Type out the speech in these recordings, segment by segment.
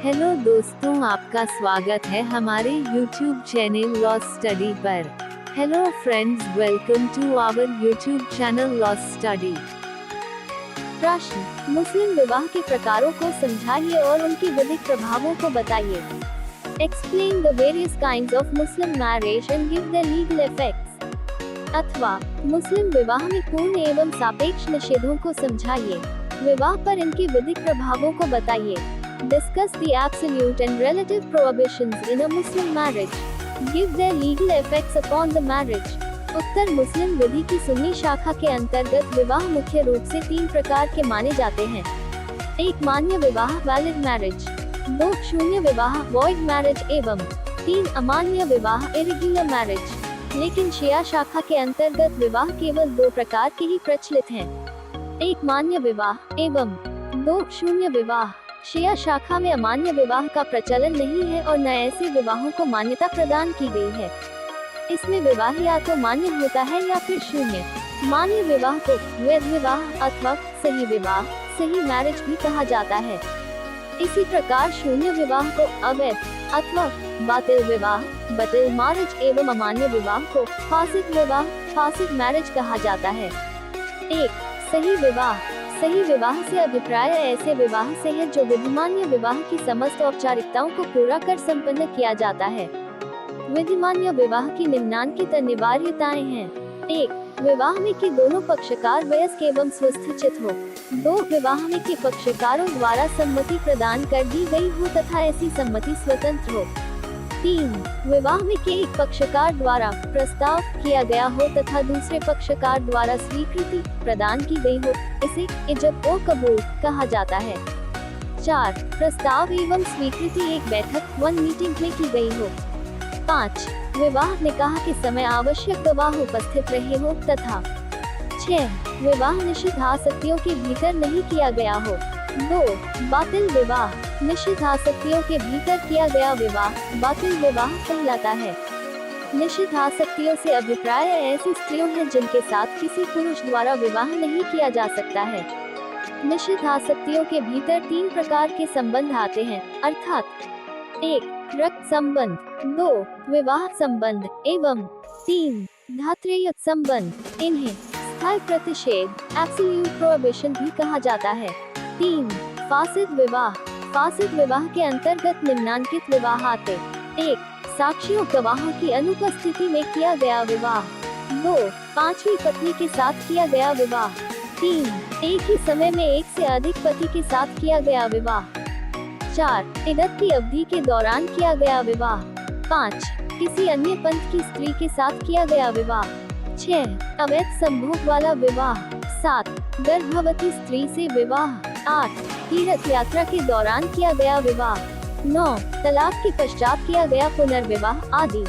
Hello दोस्तों, आपका स्वागत है हमारे YouTube चैनल लॉ स्टडी पर। Hello friends, welcome to our YouTube channel law study. प्रश्न: मुस्लिम विवाह के प्रकारों को समझाइए और उनके विधिक प्रभावों को बताइए। Explain the various kinds of Muslim marriage and give the legal effects। अथवा मुस्लिम विवाह में पूर्ण एवं सापेक्ष निषेधों को समझाइए, विवाह पर इनके विधिक प्रभावों को बताइए। Discuss the absolute and relative prohibitions in a Muslim marriage। Give their legal effects upon the marriage। उत्तर: मुस्लिम विधि की सुन्नी शाखा के अंतर्गत विवाह मुख्य रूप से 3 प्रकार के माने जाते हैं। 1. मान्य विवाह वैलिड मैरिज। 2. शून्य विवाह वॉइड मैरिज एवं 3. अमान्य विवाह इरेगुलर मैरिज। लेकिन शिया शाखा के अंतर्गत विवाह केवल 2 प्रकार के ही प्रचलित हैं। 1. मान्य विवाह एवं 2. शून्य विवाह। शिया शाखा में अमान्य विवाह का प्रचलन नहीं है और न ऐसे विवाहों को मान्यता प्रदान की गई है। इसमें विवाह या तो मान्य होता है या फिर शून्य। मान्य विवाह को वैध विवाह अथवा सही विवाह, सही मैरिज भी कहा जाता है। इसी प्रकार शून्य विवाह को अवैध अथवा बातिल विवाह, बातिल मैरिज एवं अमान्य विवाह को फासिद विवाह, फासिद मैरिज कहा जाता है। 1. सही विवाह। सही विवाह से अभिप्राय ऐसे विवाह से है जो विधिमान्य विवाह की समस्त औपचारिकताओं को पूरा कर संपन्न किया जाता है। विधिमान्य विवाह की निम्नांकित अनिवार्यताएं हैं। 1. विवाह में कि दोनों पक्षकार वयस्क एवं स्वस्थचित हो। 2. विवाह में कि पक्षकारों द्वारा सम्मति प्रदान कर दी गई हो तथा ऐसी सम्मति स्वतंत्र हो। 3. विवाह में कि एक पक्षकार द्वारा प्रस्ताव किया गया हो तथा दूसरे पक्षकार द्वारा स्वीकृति प्रदान की गई हो, इसे इजब ओ कबूल कहा जाता है। 4. प्रस्ताव एवं स्वीकृति एक बैठक वन मीटिंग में की गई हो। 5. विवाह निकाह के समय आवश्यक गवाह उपस्थित रहे हो तथा 6. विवाह निषिद्ध आसक्तियों के भीतर नहीं किया गया हो। 2. बातिल विवाह। निषिद्ध आसक्तियों के भीतर किया गया विवाह बातिल विवाह कहलाता है। निषिद्ध आसक्तियों से अभिप्राय ऐसी स्त्रियों हैं जिनके साथ किसी पुरुष द्वारा विवाह नहीं किया जा सकता है। निषिद्ध आसक्तियों के भीतर 3 प्रकार के संबंध आते हैं, अर्थात 1. रक्त संबंध, 2. विवाह संबंध एवं 3. धात्रेय संबंध। इन्हें स्थायी प्रतिषेध एब्सोल्यूट प्रोहिबिशन भी कहा जाता है। 3. फासिद विवाह। फासिद विवाह के अंतर्गत निम्नांकित विवाह आते: 1. साक्षियों गवाहों की अनुपस्थिति में किया गया विवाह। 2. पांचवी पत्नी के साथ किया गया विवाह। 3. एक ही समय में एक से अधिक पति के साथ किया गया विवाह। 4. इद्दत की अवधि के दौरान किया गया विवाह। 5. किसी अन्य पंथ की स्त्री के साथ किया गया विवाह। 6. अवैध संभोग वाला विवाह। 7. गर्भवती स्त्री से विवाह। 8. तीर्थ यात्रा के दौरान किया गया विवाह। 9. तलाक के पश्चात किया गया पुनर्विवाह आदि।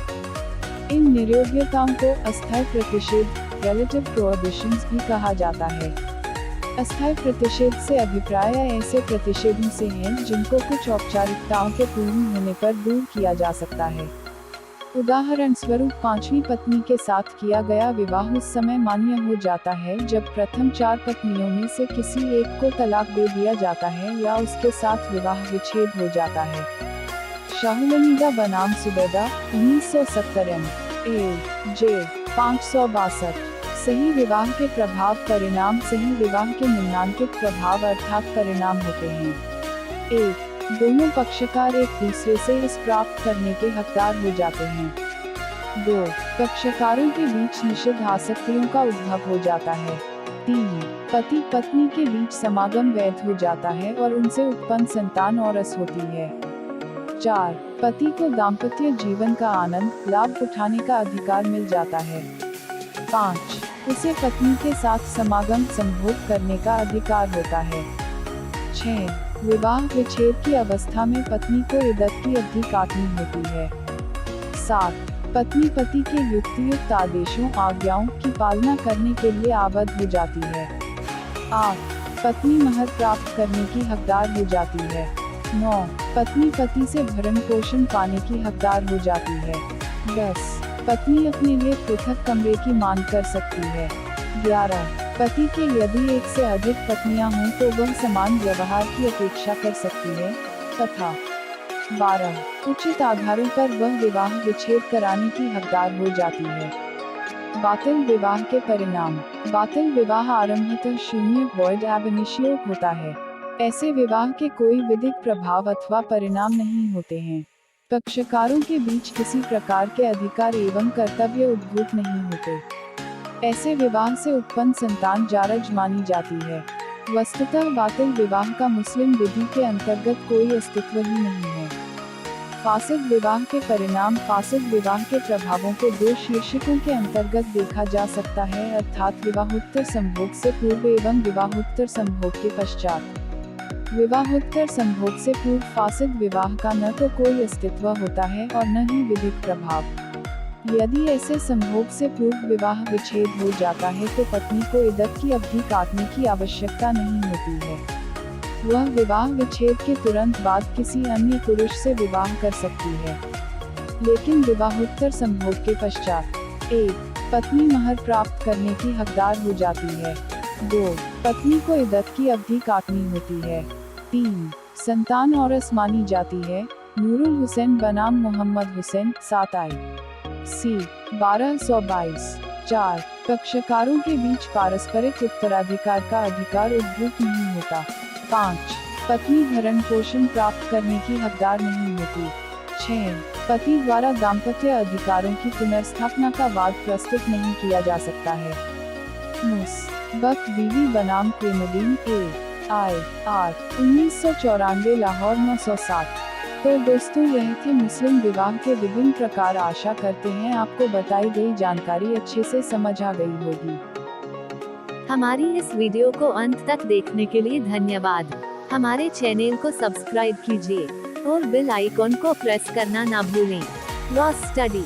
इन निरोध्यताओं को अस्थायी प्रतिषेध रिलेटिव प्रोहिबिशंस भी कहा जाता है। अस्थायी प्रतिषेध से अभिप्राय ऐसे प्रतिषेधों से है जिनको कुछ औपचारिकताओं के पूर्ण होने पर दूर किया जा सकता है। उदाहरण स्वरूप 5वीं पत्नी के साथ किया गया विवाह उस समय मान्य हो जाता है जब प्रथम 4 पत्नियों में से किसी एक को तलाक दे दिया जाता है या उसके साथ विवाह विच्छेद हो जाता है। शाहुलमीदा बनाम सुबैदा 1970 M.A.J. 562। सही विवाह के प्रभाव परिणाम। सही विवाह के निम्नांकित प्रभाव अर्थात परिणाम होते हैं: 1. दोनों पक्षकार एक दूसरे से इस प्राप्त करने के हकदार हो जाते हैं। 2. पक्षकारों के बीच निषिद्ध आसक्तियों का उद्भव हो जाता है। 3. पति पत्नी के बीच समागम वैध हो जाता है और उनसे उत्पन्न संतान औरस होती है। 4. पति को दाम्पत्य जीवन का आनंद लाभ उठाने का अधिकार मिल जाता है। 5. उसे पत्नी के साथ समागम संभोग करने का अधिकार होता है। 6. विवाह विच्छेद की अवस्था में पत्नी को इद्दत की अवधि काटनी होती है। 7. पत्नी पति के युक्तियुक्त आदेशों आज्ञाओं की पालना करने के लिए आबद्ध हो जाती है। 8. पत्नी महर प्राप्त करने की हकदार हो जाती है। 9. पत्नी पति से भरण पोषण पाने की हकदार हो जाती है। 10. पत्नी अपने लिए पृथक कमरे की मांग कर सकती है। 11. पति के यदि एक से अधिक पत्नियां हों तो वह समान व्यवहार की अपेक्षा कर सकती है तथा 12 उचित आधारों पर वह विवाह विच्छेद कराने की हकदार हो जाती है। बातिल विवाह के परिणाम। बातिल विवाह आरंभतः शून्य वॉइड ab initio होता है। ऐसे विवाह के कोई विधिक प्रभाव अथवा परिणाम नहीं होते हैं। पक्षकारों के बीच किसी प्रकार के अधिकार एवं कर्तव्य उद्भूत नहीं होते। ऐसे विवाह से उत्पन्न संतान जारज मानी जाती है। वस्तुतः बातिल विवाह का मुस्लिम विधि के अंतर्गत कोई अस्तित्व ही नहीं है। फासिद विवाह के परिणाम। फासिद विवाह के प्रभावों को दो शीर्षकों के अंतर्गत देखा जा सकता है, अर्थात विवाहोत्तर संभोग से पूर्व एवं विवाहोत्तर संभोग के पश्चात। विवाहोत्तर संभोग से पूर्व फासिद विवाह का न तो कोई अस्तित्व होता है और न ही विधिक प्रभाव। यदि ऐसे संभोग से पूर्व विवाह विच्छेद हो जाता है तो पत्नी को इद्दत की अवधि काटने की आवश्यकता नहीं होती है। वह विवाह विच्छेद के तुरंत बाद किसी अन्य पुरुष से विवाह कर सकती है। लेकिन विवाहोत्तर संभोग के पश्चात 1. पत्नी महर प्राप्त करने की हकदार हो जाती है। 2. पत्नी को इद्दत की अवधि काटनी होती है। 3. संतान औरस मानी जाती है। नूरुल हुसैन बनाम मोहम्मद हुसैन 7 आई सी 1222। 4. पक्षकारों के बीच पारस्परिक उत्तराधिकार का अधिकार उद्भूत नहीं होता। 5. पत्नी भरण पोषण प्राप्त करने की हकदार नहीं होती। 6. पति द्वारा दाम्पत्य अधिकारों की पुनर्स्थापना का वाद प्रस्तुत नहीं किया जा सकता है। बक बीवी बनाम क्रेमुद्दीन AIR 1994 लाहौर 907। तो दोस्तों, यह थे मुस्लिम विवाह के विभिन्न प्रकार। आशा करते हैं आपको बताई गई जानकारी अच्छे से समझ आ गई होगी। हमारी इस वीडियो को अंत तक देखने के लिए धन्यवाद। हमारे चैनल को सब्सक्राइब कीजिए और बेल आइकॉन को प्रेस करना ना भूलें। Law study.